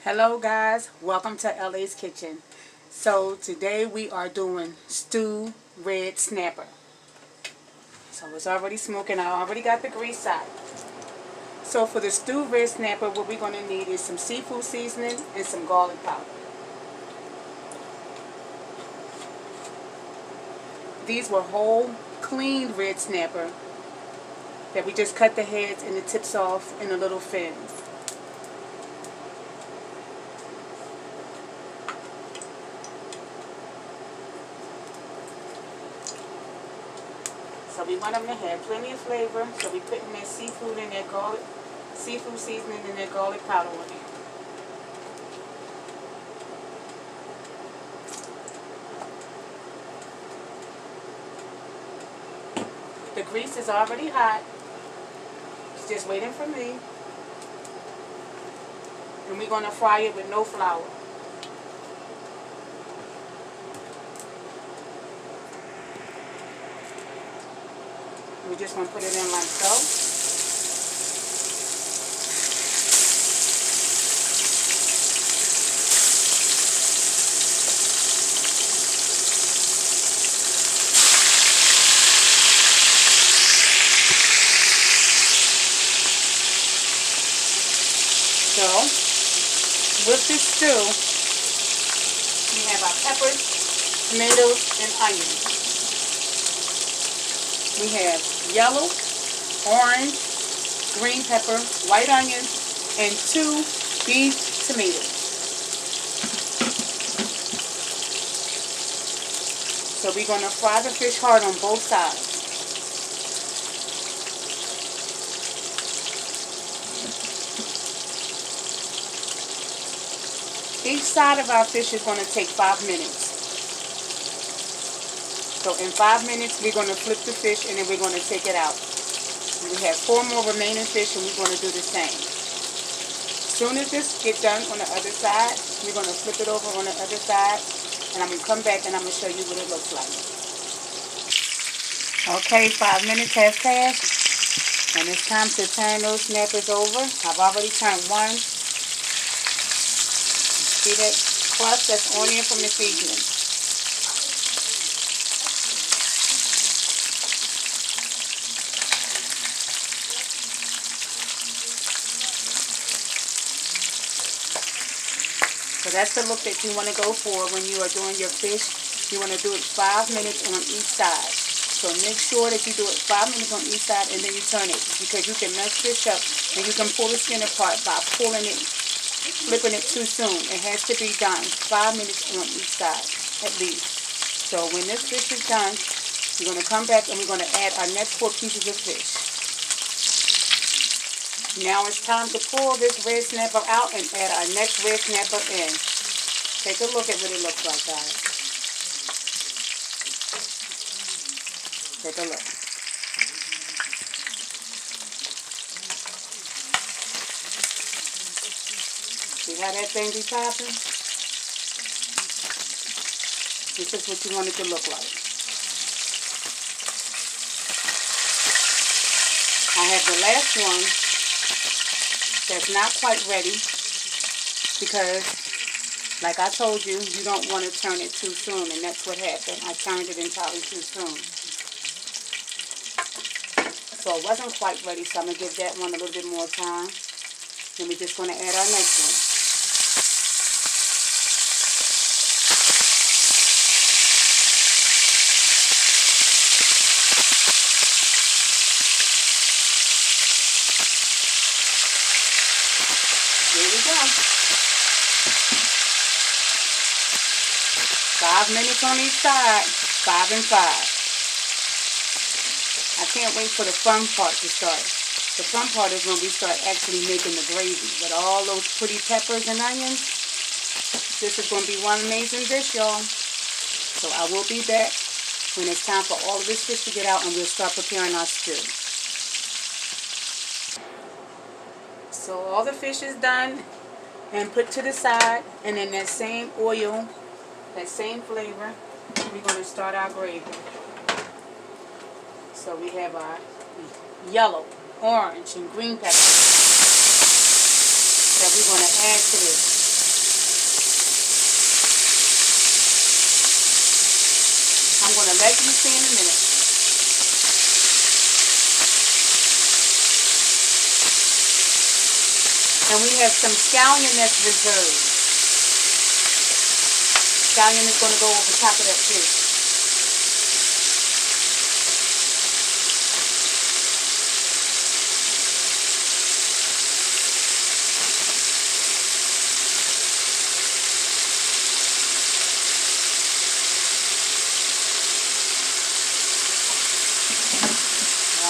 Hello guys, welcome to LA's Kitchen. So today we are doing stewed red snapper. So it's already smoking, I already got the grease out. So for the stewed red snapper, what we're going to need is some seafood seasoning and some garlic powder. These were whole, cleaned red snapper that we just cut the heads and the tips off in the little fins. So we want them to have plenty of flavor. So we putting that seafood in that garlic, seafood seasoning and that garlic powder on there. The grease is already hot. It's just waiting for me. And we're going to fry it with no flour. We're just going to put it in like so. So, with this stew, we have our peppers, tomatoes, and onions. We have yellow, orange, green pepper, white onions, and 2 beef tomatoes. So we're going to fry the fish hard on both sides. Each side of our fish is going to take 5 minutes. So in 5 minutes, we're going to flip the fish and then we're going to take it out. We have 4 more remaining fish and we're going to do the same. As soon as this gets done on the other side, we're going to flip it over on the other side. And I'm going to come back and I'm going to show you what it looks like. Okay, 5 minutes have passed. And it's time to turn those snappers over. I've already turned one. See that crust that's on there from the seasoning. So that's the look that you want to go for when you are doing your fish. You want to do it 5 minutes on each side. So make sure that you do it 5 minutes on each side and then you turn it. Because you can mess fish up and you can pull the skin apart by pulling it, flipping it too soon. It has to be done 5 minutes on each side at least. So when this fish is done, we're going to come back and we're going to add our next 4 pieces of fish. Now it's time to pull this red snapper out and add our next red snapper in. Take a look at what it looks like, guys. Take a look. See how that thing be popping? This is what you want it to look like. I have the last one that's not quite ready because, like I told you, you don't want to turn it too soon, and that's what happened. I turned it entirely too soon. So it wasn't quite ready, so I'm going to give that one a little bit more time. Then we're just going to add our next one. Here we go. 5 minutes on each side. 5 and 5. I can't wait for the fun part to start. The fun part is when we start actually making the gravy with all those pretty peppers and onions. This is going to be one amazing dish, y'all. So I will be back when it's time for all of this fish to get out and we'll start preparing our stew. So all the fish is done and put to the side, and in that same oil, that same flavor, we're going to start our gravy. So we have our yellow, orange, and green peppers that we're going to add to this. going to let you see in a minute. And we have some scallion that's reserved. Scallion is going to go over top of that fish.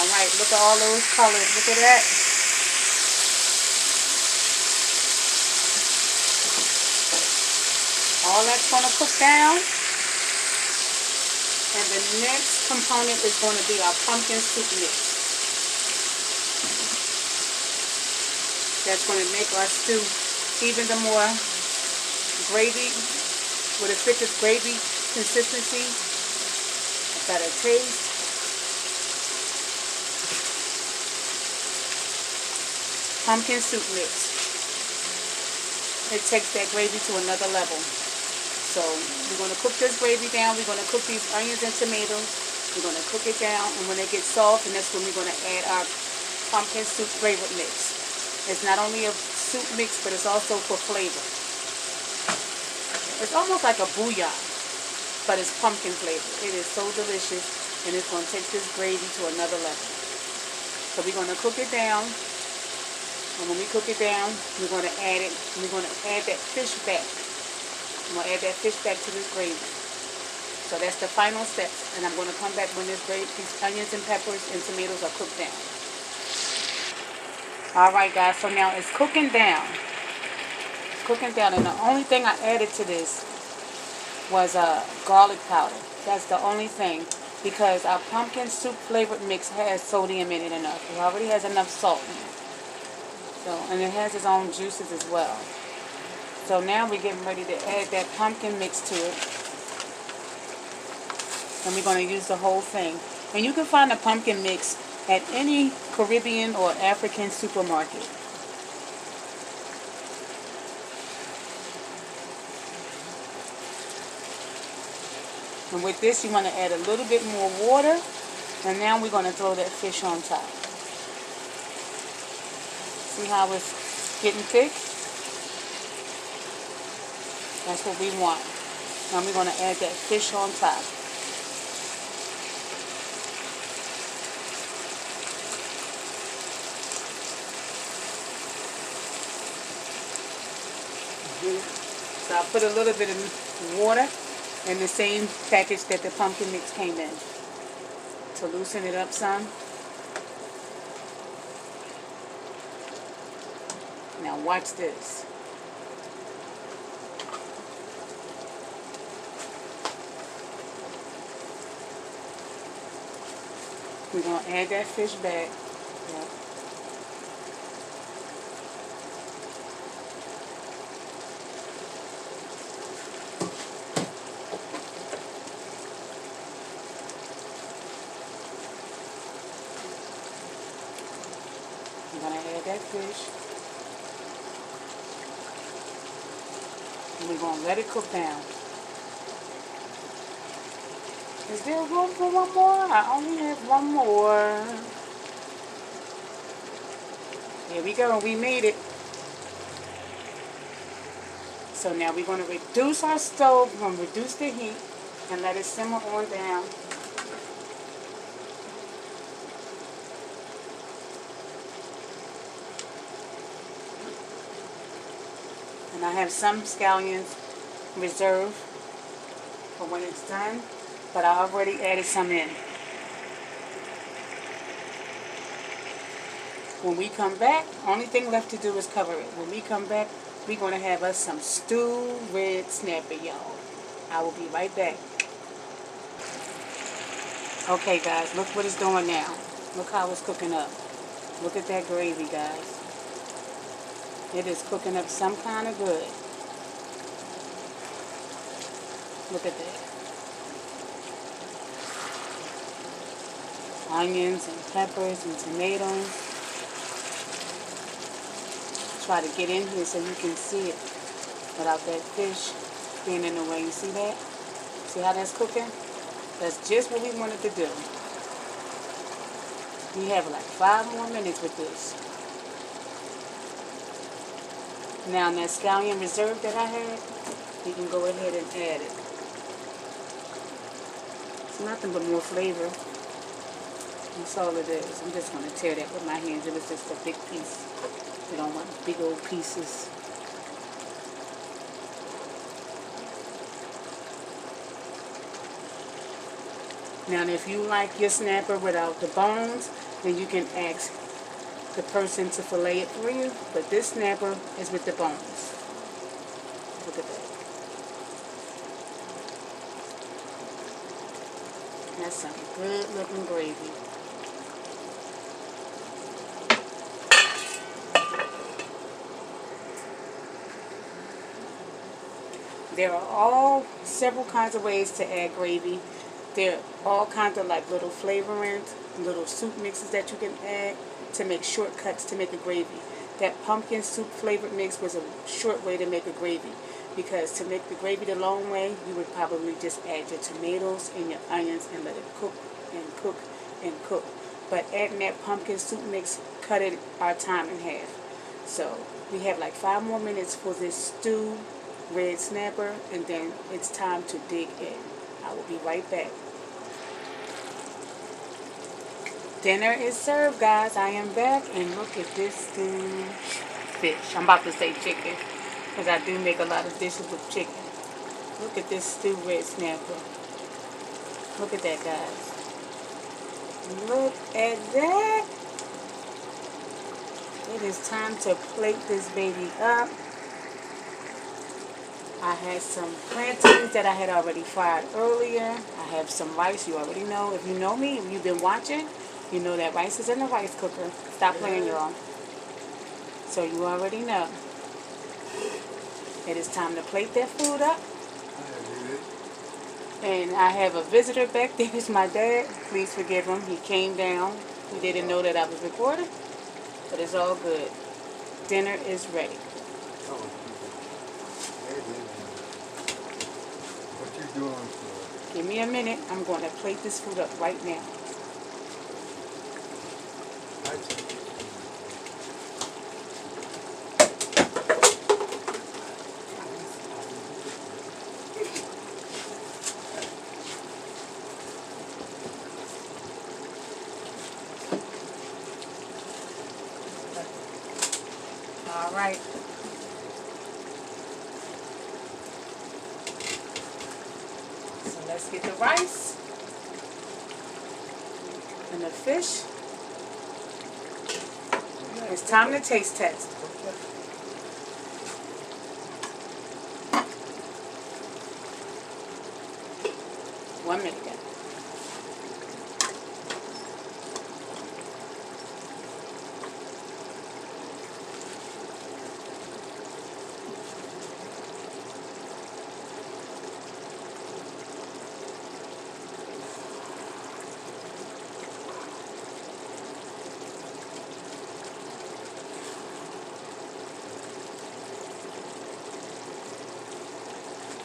Alright, look at all those colors. Look at that. All that's going to cook down. And the next component is going to be our pumpkin soup mix. That's going to make our stew even the more gravy, with a thickest gravy consistency, a better taste. Pumpkin soup mix. It takes that gravy to another level. So we're going to cook this gravy down. We're going to cook these onions and tomatoes. We're going to cook it down, and when it gets soft, and that's when we're going to add our pumpkin soup flavor mix. It's not only a soup mix, but it's also for flavor. It's almost like a bouillon, but it's pumpkin flavor. It is so delicious, and it's going to take this gravy to another level. So we're going to cook it down. And when we cook it down, we're going to add it. We're going to add that fish back. I'm going to add that fish back to this gravy. So that's the final steps. And I'm going to come back when these onions and peppers and tomatoes are cooked down. Alright guys, so now it's cooking down. It's cooking down. And the only thing I added to this was garlic powder. That's the only thing. Because our pumpkin soup flavored mix has sodium in it enough. It already has enough salt in it. So, and it has its own juices as well. So now we're getting ready to add that pumpkin mix to it. And we're going to use the whole thing. And you can find the pumpkin mix at any Caribbean or African supermarket. And with this, you want to add a little bit more water. And now we're going to throw that fish on top. See how it's getting thick? That's what we want. Now we're going to add that fish on top. So I put a little bit of water in the same package that the pumpkin mix came in to loosen it up some. Now watch this. We're going to add that fish back. Yep. I'm going to add that fish. And we're going to let it cook down. Is there room for one more? I only have one more. Here we go. We made it. So now we're going to reduce our stove. We're going to reduce the heat and let it simmer on down. And I have some scallions reserved for when it's done, but I already added some in. When we come back, only thing left to do is cover it. When we come back, we're going to have us some stewed red snapper, y'all. I will be right back. Okay, guys, look what it's doing now. Look how it's cooking up. Look at that gravy, guys. It is cooking up some kind of good. Look at that. Onions and peppers and tomatoes. Try to get in here so you can see it without that fish being in the way. You see that? See how that's cooking? That's just what we wanted to do. We have like 5 more minutes with this. Now that scallion reserve that I had, you can go ahead and add it. It's nothing but more flavor. That's all it is. I'm just going to tear that with my hands. It was just a big piece. You don't want big old pieces. Now, if you like your snapper without the bones, then you can ask the person to fillet it for you. But this snapper is with the bones. Look at that. That's some good looking gravy. There are several kinds of ways to add gravy. There are all kinds of like little flavorings, little soup mixes that you can add to make shortcuts to make a gravy. That pumpkin soup flavored mix was a short way to make a gravy, because to make the gravy the long way, you would probably just add your tomatoes and your onions and let it cook and cook and cook. But adding that pumpkin soup mix cut our time in half. So we have like 5 more minutes for this stew red snapper, and then it's time to dig in. I will be right back. Dinner is served, guys. I am back, and look at this stewed fish. I'm about to say chicken, because I do make a lot of dishes with chicken. Look at this stewed red snapper. Look at that, guys. Look at that. It is time to plate this baby up. I had some plantains that I had already fried earlier. I have some rice. You already know. If you know me, if you've been watching, you know that rice is in the rice cooker. Stop playing, y'all. So you already know. It is time to plate that food up. And I have a visitor back there. It's my dad. Please forgive him. He came down. He didn't know that I was recording. But it's all good. Dinner is ready. What you doing for? Give me a minute. I'm going to plate this food up right now. All right. So let's get the rice and the fish. It's time to taste test. One minute, guys.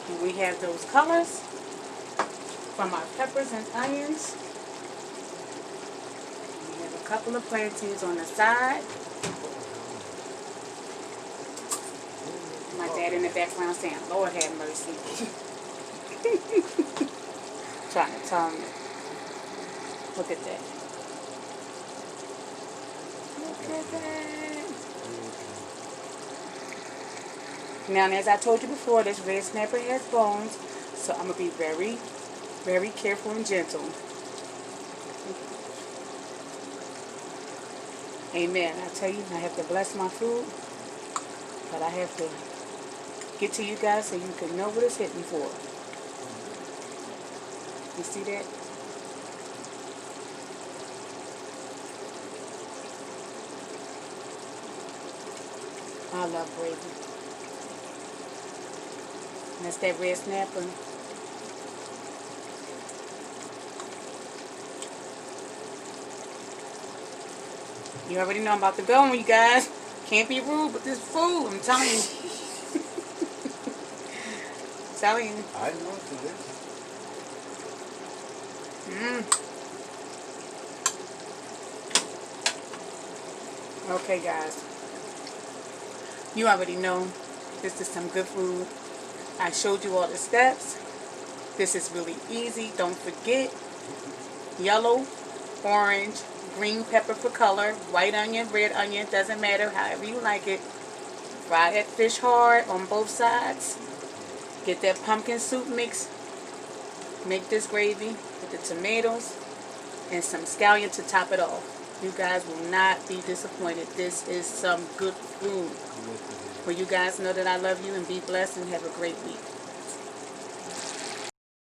And we have those colors from our peppers and onions. We have a couple of plantains on the side. My dad in the background saying, Lord have mercy. Trying to tell me. Look at that. Look at that. Now, as I told you before, this red snapper has bones, so I'm going to be very, very careful and gentle. Amen. I tell you, I have to bless my food, but I have to get to you guys so you can know what it's hitting for. You see that? I love gravy. That's that red snapper. You already know I'm about to go on, you guys. Can't be rude with this food, I'm telling you. Telling you. I know for this. Okay, guys. You already know this is some good food. I showed you all the steps. This is really easy. Don't forget, yellow, orange, green pepper for color, white onion, red onion, doesn't matter, however you like it. Fry that fish hard on both sides. Get that pumpkin soup mix. Make this gravy with the tomatoes and some scallion to top it off. You guys will not be disappointed. This is some good food. Well, you guys know that I love you, and be blessed and have a great week.